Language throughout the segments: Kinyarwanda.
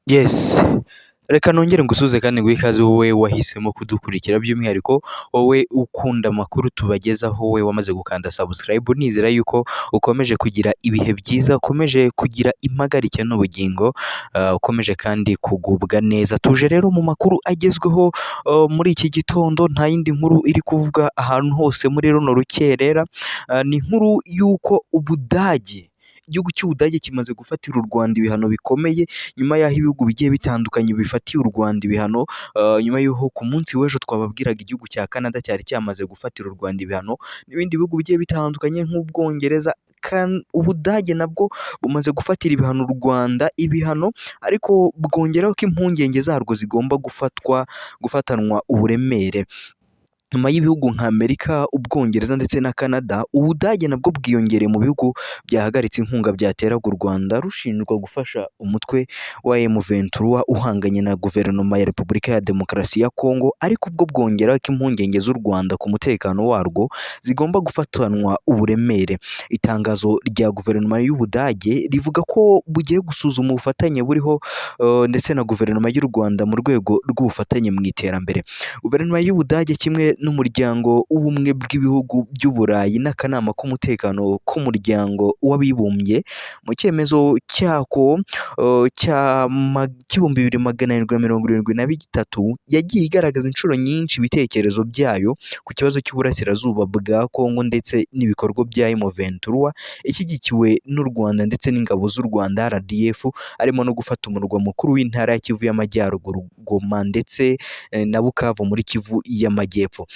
Yes, reka nongere ngusuhuze kandi nguhe ikaze wowe wahisemo kudukurikira by'umwihariko wowe ukunda amakuru tubagezaho wowe wamaze gukanda subscribe nizera yuko ukomeje kugira ibihe byiza, ukomeje kugira impagarike n'ubugingo, ukomeje kandi kugubwa neza. Tuje rero mu makuru agezweho muri iki gitondo, nta yindi nkuru iri kuvuga ahantu hose muri runo rukerera, ni inkuru y'uko igihugu cy'Ubudage kimaze gufatira u Rwanda ibihano bikomeye nyuma y'aho ibihugu bigiye bitandukanye bifatiye u Rwanda ibihano, nyuma y'uko ku munsi w'ejo twababwiraga igihugu cya Canada cyari cyamaze gufatira u Rwanda ibihano n'ibindi bihugu bigiye bitandukanye nk'Ubwongereza. Ubudage nabwo bumaze gufatira ibihano u Rwanda, ibihano ariko bwongeraho ko impungenge zarwo zigomba gufatanwa uburemere. Nyuma y'ibihugu nka Amerika, Ubwongereza ndetse na Canada, Ubudage nabwo bwiyongereye mu bihugu byahagaritse inkunga byateraga u Rwanda rushinjwa gufasha umutwe wa M23 uhanganye na guverinoma ya Repubulika ya Demokarasi ya Kongo, ariko ubwo bwongeraho ko impungenge z'u Rwanda ku mutekano warwo zigomba gufatanwa uburemere. Itangazo rya guverinoma y'Ubudage rivuga ko bugiye gusuzuma ubufatanye buriho ndetse na guverinoma y'u Rwanda mu rwego rw'ubufatanye mu iterambere. Guverinoma y'Ubudage kimwe n'umuryango w'ubumwe bw'ibihugu by'Uburayi n'akanama k'umutekano k'umuryango w'abibumbye mu cyemezo cyako cy'ibihumbi 1773 yagiye igaragaza inshuro nyinshi ibitekerezo byayo ku kibazo cy'uburasirazuba bwa Kongo ndetse n'ibikorwa bya M23 ishyigikiwe n'u Rwanda ndetse n'ingabo z'u Rwanda RDF, harimo no gufata umurwa mukuru w'intara ya Kivu y'Amajyaruguru Goma ndetse na Bukavu muri Kivu y'Amajyepfo.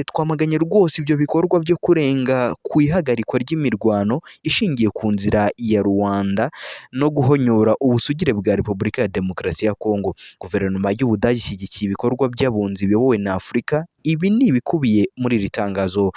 Twamaganye rwose ibyo bikorwa byo kurenga ku ihagarikwa ry'imirwano ishingiye ku nzira ya Rwanda no guhonyora ubusugire bwa Repubulika ya Demokarasi ya Kongo. Guverinoma y'Ubudage ishyigikiye ibikorwa by'abunzi biyobowe na Afurika. Ibi ni ibikubiye muri iri tangazo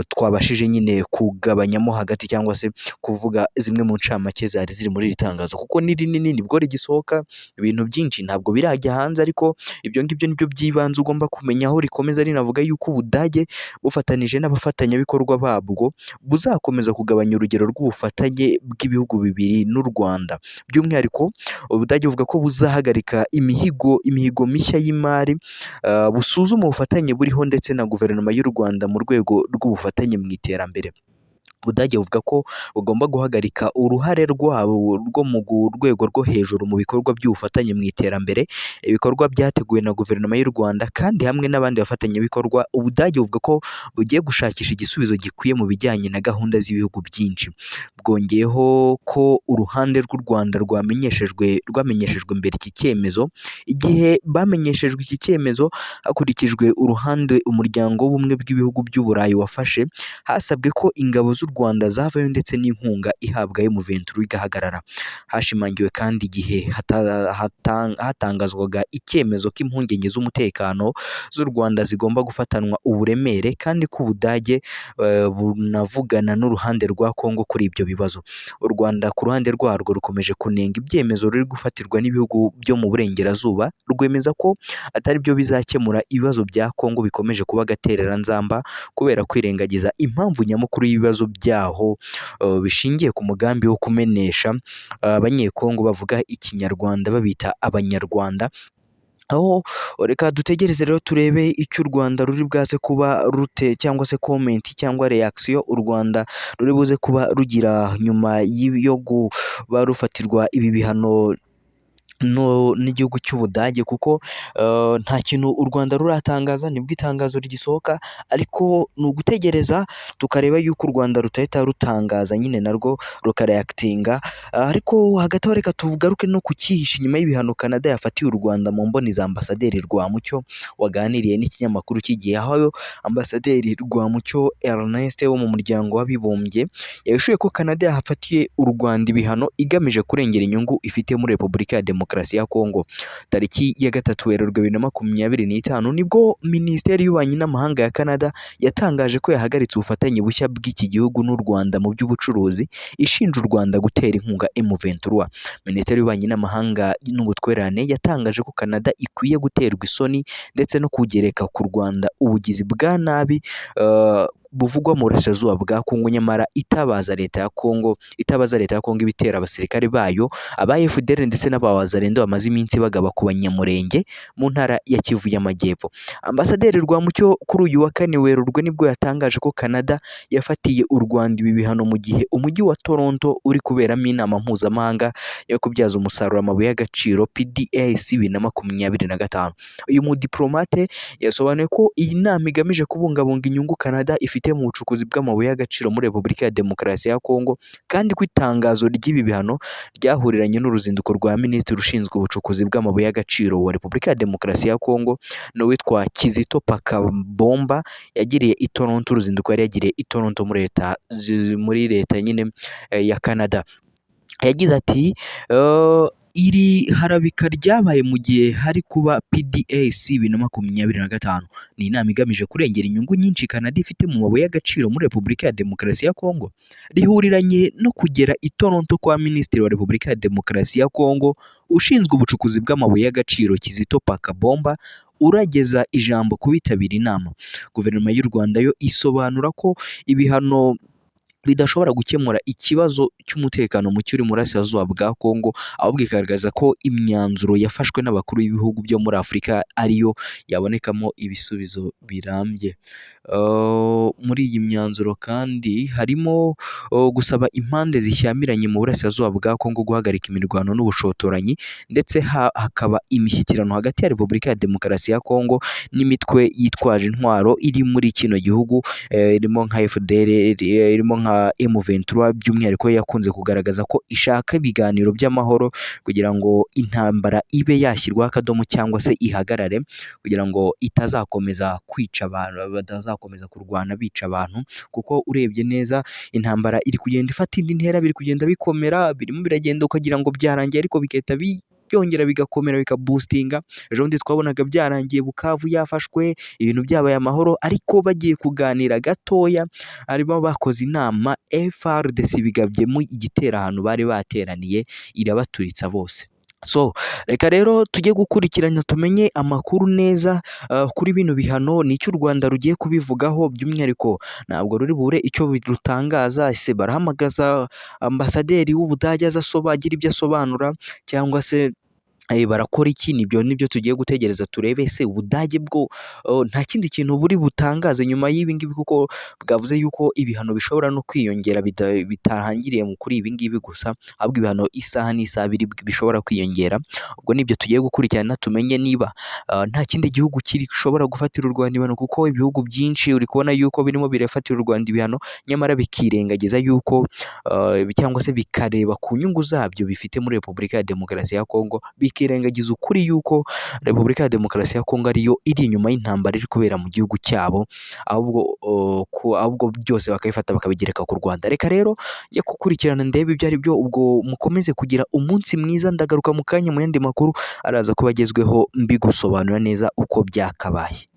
twabashije nyine kugabanyamo hagati cyangwa se kuvuga zimwe mu ncamake zari ziri muri iri tangazo, kuko ni rinini nibwo rigisohoka, ibintu byinshi ntabwo birajya hanze, ariko ibyo ngibyo nibyo by'ibanze ugomba kumenya, aho rikomeza rinavuga yuko Ubudage bufatanije n'abafatanyabikorwa babwo buzakomeza kugabanya urugero rw'ubufatanye bw'ibihugu bibiri n'u Rwanda. By'umwihariko Ubudage buvuga ko buzahagarika imihigo mishya y'imari, busuzuma ubufatanye buriho ndetse na guverinoma y'u Rwanda mu rwego rw'ubufatanye mu iterambere. Ubudage buvuga ko bugomba guhagarika uruhare rwabo rwo mu rwego rwo hejuru mu bikorwa by'ubufatanye mu iterambere, ibikorwa byateguwe na guverinoma y'u Rwanda kandi hamwe n'abandi bafatanyabikorwa. Ubudage buvuga ko bugiye gushakisha igisubizo gikwiye mu bijyanye na gahunda z'ibihugu byinshi. Bwongeyeho ko uruhande rw'u Rwanda rwamenyeshejwe mbere iki cyemezo. Igihe bamenyeshejwe iki cyemezo hakurikijwe uruhande umuryango w'ubumwe bw'ibihugu by'Uburayi wafashe, hasabwe ko ingabo z'u Rwanda zavayo ndetse n'inkunga ihabwa M23 igahagarara. Hashimangiwe kandi igihe hatangazwaga icyemezo k'impungenge z'umutekano z'u Rwanda zigomba gufatanwa uburemere, kandi ko Ubudage bunavugana n'uruhande rwa Kongo kuri ibyo bibazo. U Rwanda ku ruhande rwarwo rukomeje kunenga ibyemezo ruri gufatirwa n'ibihugu byo mu burengerazuba, rwemeza ko atari byo bizakemura ibibazo bya Kongo bikomeje kuba agatereranzamba kubera kwirengagiza impamvu nyamukuru y'ibibazo byaho bishingiye ku mugambi wo kumenesha abanyekongo bavuga ikinyarwanda babita abanyarwanda. Aho reka dutegereze rero turebe icyo u Rwanda ruri bwaze kuba rute, cyangwa se comment cyangwa reaction u Rwanda ruri buze kuba rugira nyuma yo kuba rufatirwa ibi bihano n'igihugu cy'Ubudage, kuko nta kintu u Rwanda ruratangaza, nibwo itangazo rigisohoka, ariko ni ugutegereza tukareba yuko u Rwanda rutahita rutangaza nyine narwo rukareactinga. Ariko hagati aho reka tugaruke no ku cyihishe inyuma y'ibihano Canada yafatiye u Rwanda mu mboni za Ambasaderi Rwamucyo waganiriye n'ikinyamakuru cy'Igihe, aho Ambasaderi Rwamucyo Ernest wo mu muryango w'abibumbye yahishuye ko Canada yahafatiye u Rwanda ibihano igamije kurengera inyungu ifite muri Repubulika ya Demokarasi ya Kongo. Tariki ya 3 Werurwe 2025 nibwo Minisiteri y'Ububanyi n'Amahanga ya Canada yatangaje ko yahagaritse ubufatanye bushya bw'iki gihugu n'u Rwanda mu by'ubucuruzi, ishinja u Rwanda gutera inkunga M23. Minisiteri y'Ububanyi n'Amahanga n'Ubutwererane yatangaje ko Canada ikwiye guterwa isoni ndetse no kugereka ku Rwanda ubugizi bwa nabi buvugwa mu burasirazuba bwa Kongo nyamara itabaza leta ya Kongo ibitera abasirikare bayo aba FDL ndetse n'abawazalendo bamaze iminsi bagaba ku banyamurenge mu ntara ya Kivu y'Amajyepfo. Ambasaderi Rwamucyo kuri uyu wa kane Werurwe nibwo yatangaje ko Canada yafatiye u Rwanda ibi bihano mu gihe umujyi wa Toronto uri kuberamo inama mpuzamahanga yo kubyaza umusaruro amabuye y'agaciro PDAC 2025. Uyu mudiplomate yasobanuye ko iyi nama igamije kubungabunga inyungu Canada ifite mu bucukuzi bw'amabuye y'agaciro muri Repubulika ya Demokarasi ya Kongo, kandi ko itangazo ry'ibi bihano ryahuriranye n'uruzinduko rwa Minisitiri ushinzwe ubucukuzi bw'amabuye y'agaciro wa Repubulika ya Demokarasi ya Kongo n'uwitwa Kizito Pakabomba yagiriye i Toronto. Uruzinduko yari yagiriye i Toronto muri leta nyine ya Canada. Yagize ati iri harabika ryabaye mu gihe hari kuba PDAC 2025. Ni inama igamije kurengera inyungu nyinshi Canada ifite mu mabuye y'agaciro muri Repubulika ya Demokarasi ya Kongo. Rihuriranye no kugera i Toronto kwa Minisitiri wa Repubulika ya Demokarasi ya Kongo ushinzwe ubucukuzi bw'amabuye y'agaciro Kizito Pakabomba urageza ijambo ku bitabira inama. Guverinoma y'u Rwanda yo isobanura ko ibihano bidashobora gukemura ikibazo cy'umutekano muke uri mu burasirazuba bwa Kongo, ahubwo ikagaragaza ko imyanzuro yafashwe n'abakuru b'ibihugu byo muri Afurika ariyo yabonekamo ibisubizo birambye. Muri iyi myanzuro kandi harimo gusaba impande zishyamiranye mu burasirazuba bwa Kongo guhagarika imirwano n'ubushotoranyi, ndetse hakaba imishyikirano hagati ya Repubulika ya Demokarasi ya Kongo n'imitwe yitwaje intwaro iri muri kino gihugu, irimo nka FDL, irimo nka M23 by'umwihariko yakunze kugaragaza ko ishaka ibiganiro by'amahoro kugira ngo intambara ibe yashyirwaho akadomo cyangwa se ihagarare, kugira ngo itazakomeza kwica abantu, batazakomeza kurwana bica abantu, kuko urebye neza intambara iri kugenda ifata indi ntera, biri kugenda bikomera, birimo biragenda ukagira ngo byarangiye ariko bigahita byongera bigakomera bikaboostinga. Ejo bundi twabonaga byarangiye Bukavu yafashwe, ibintu byabaye amahoro, ariko bagiye kuganira gatoya harimo bakoze inama FARDC bigabyemo igitero ahantu bari bateraniye irabaturitsa bose. So reka rero tujye gukurikiranya tumenye amakuru neza kuri bino bihano, nicyo u Rwanda rugiye kubivugaho by'umwihariko. Ntabwo ruri bure icyo rutangaza, ese barahamagaza ambasaderi w'Ubudage agira ibyo asobanura cyangwa se barakora iki? Nibyo tugiye gutegereza turebe. Se Ubudage bwo nta kindi kintu buri butangaze nyuma y'ibi ngibi, kuko bwavuze yuko ibihano bishobora no kwiyongera, bitahangiriye kuri ibi ngibi gusa, ahubwo ibihano isaha n'isaha bishobora kwiyongera. Ubwo nibyo tugiye gukurikirana tumenye niba nta kindi gihugu gishobora gufatira u Rwanda ibihano, kuko ibihugu byinshi uri kubona yuko birimo birafatira u Rwanda ibihano, nyamara bikirengagiza yuko cyangwa se bikareba ku nyungu zabyo bifite muri Repubulika ya Demokarasi ya Kongo, bikirengagiza ukuri yuko Repubulika ya Demokarasi ya Kongo ariyo iri inyuma y'intambara iri kubera mu gihugu cyabo, ahubwo byose bakabifata bakabigereka ku Rwanda. Reka rero njye gukurikirana ndebe ibyo ari byo, ubwo mukomeze kugira umunsi mwiza. Ndagaruka mu kanya mu yandi makuru araza kuba agezweho mbigusobanura neza uko byakabaye.